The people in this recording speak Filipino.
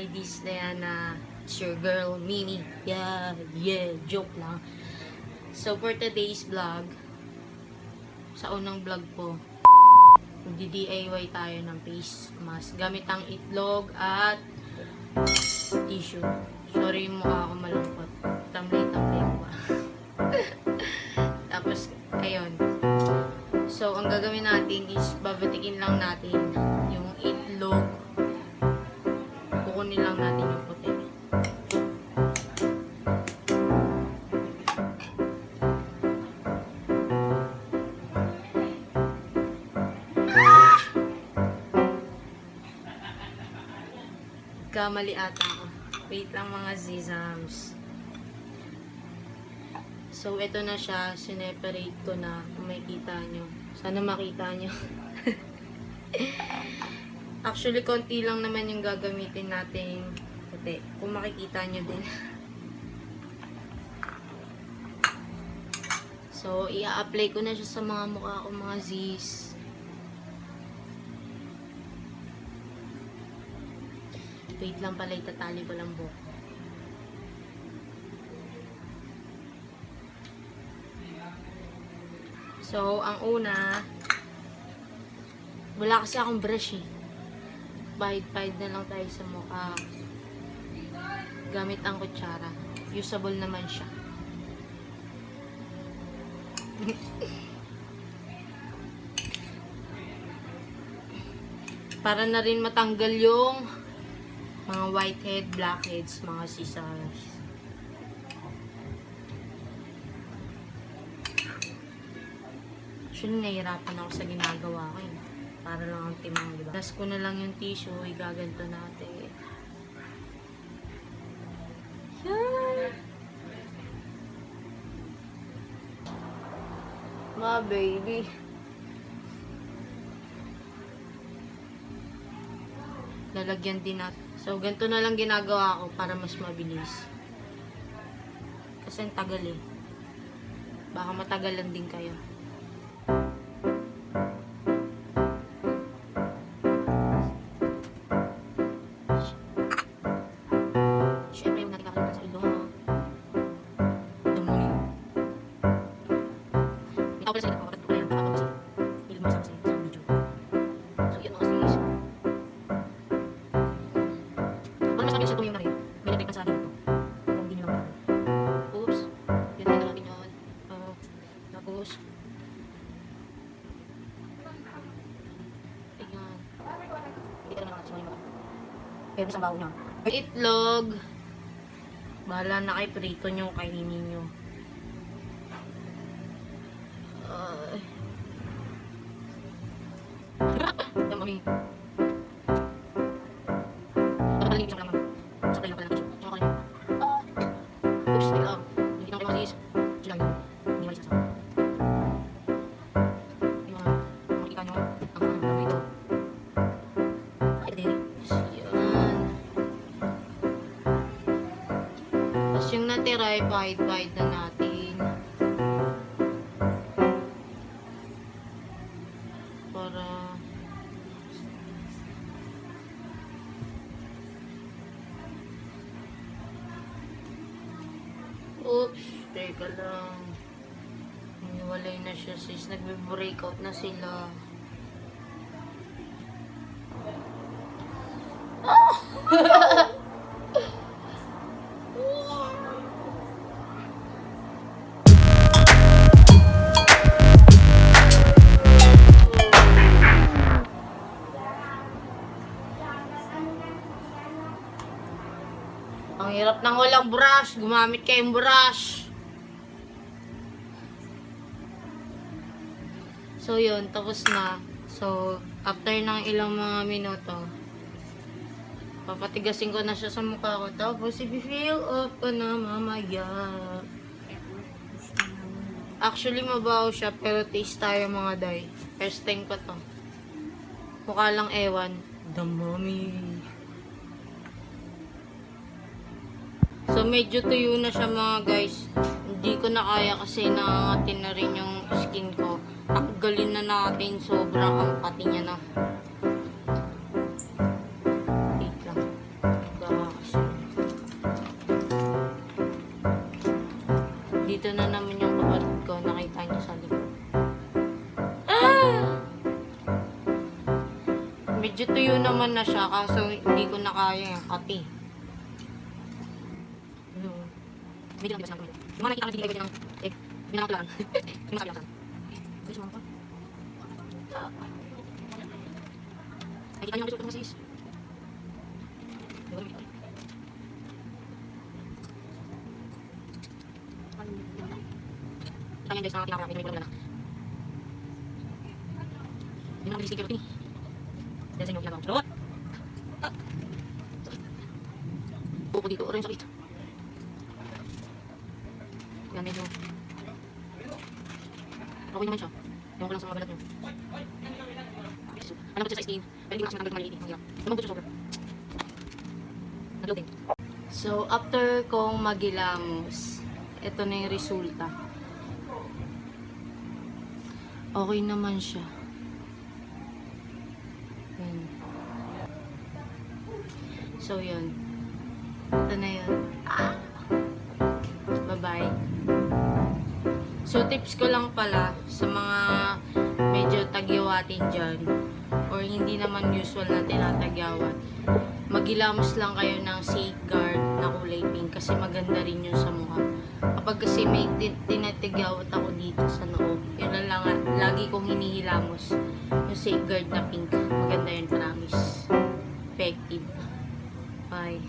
Hi, this Diana. It's your girl, Mimi. Yeah, joke lang. So, for today's vlog, sa unang vlog ko, magdi-DIY tayo ng face mask gamit ang itlog at tissue. Sorry yung mukha ako malungkot. Tamlay-tamlay ko ba? Tapos, ayun. So, ang gagawin natin is babatikin lang natin yung itlog. Kukunin lang natin yung puti. Kamali ata ako. Wait lang mga zizams. So, ito na siya. Sineparate ko na. Kung makikita nyo. Sana makita nyo. Actually, konti lang naman yung gagamitin nating puti. Kung makikita nyo din. So, i-apply ko na siya sa mga mukha ko, mga ziz. Wait lang pala, itatali ko lang buhok. So, ang una, wala kasi akong brush eh. Pahid-pahid na lang tayo sa mukha. Gamit ang kutsara. Usable naman siya. Para na rin matanggal yung mga whitehead, blackheads, mga scissors. Actually, nahihirapan ako sa ginagawa ko eh. Para lang ang timang, diba? Last ko na lang yung tissue, igaganto natin. Yan! Mga baby. Lalagyan din natin. So, ganito na lang ginagawa ko para mas mabilis. Kasi ang tagal eh. Baka matagalan din kayo. Siyempre, yung natin kakalimutan sa ilong. Dumoy. Hindi ako pala sa ilong. Kapatid ko pala yung baka kasi ilong sa video. So, yun mga sis. Para mas mabilis ito yung narin. May nagripan sa akin ito. Kung hindi nyo lang. Oops. Yun na natin yun. Tapos. Ayan. Hindi ka naman natin sumayin ba? Pero isang baho nyo. Itlog. Bahala na kay prito nyo, kainin nyo. Ito mami. Nakalimutan ko lang mami. Sakay lang pala ng tissue. Tsaka ko lang. Oops, wait lang. Hindi lang kayo mga sis. Sila yun. Hindi malis sa yung mga makikita nyo. Ang ano ito. Ito din. Yan. Tapos yung natira ay pahid-pahid na natin. Para oops, teka lang. Hiniwalay na siya sis. Nagbe-breakout na sila. Ang hirap nang walang brush. Gumamit kayong brush. So, yun. Tapos na. So, after ng ilang mga minuto, papatigasin ko na siya sa mukha ko. Tapos, i-feel off ko na mamaya. Actually, mabaho siya. Pero taste tayo mga day. First time ko to. Mukha lang ewan. The mommy. So, medyo tuyo na siya mga guys. Hindi ko na kaya kasi nangangatin na rin yung skin ko. Tanggalin na natin. Sobrang ang pati niya na. Wait lang. Medyo tuyo naman na siya, kaso hindi ko na kaya yung kape. Medyo lang di ba siya? Yung mga nakikita ko na binigay ko ng egg, binangat ko lang. Yung masabi lang saan. Ay, sumama pa. Ay, kita niyo ang resulta ng sis. Kaya guys, mga kinakaya, may lang. Yun ang diyskincare routine. Dahil sa inyo ginagawa. Charot! Buko dito, orange sakit. Yan, medyo okay naman siya. Ewan ko lang sa mga balat nyo. Alam ko siya sa skin, pero hindi ko kasi matanggal maliit. Lumang gusto sobra. Nag-loading. So, after kong magilamos, ito na yung resulta. Okay naman siya. Yan. So, yun. Ito na yun. Bye-bye. So, tips ko lang pala sa mga medyo tagyawatin dyan or hindi naman usual na tinatagyawat. Magilamos lang kayo ng safeguard na kulay pink kasi maganda rin yun sa mukha. Kapag kasi may tinatagyawat ako dito sa noo, yun na lang lagi kong hinihilamos. Yung safeguard na pink. Maganda yun, promise. Effective. Bye.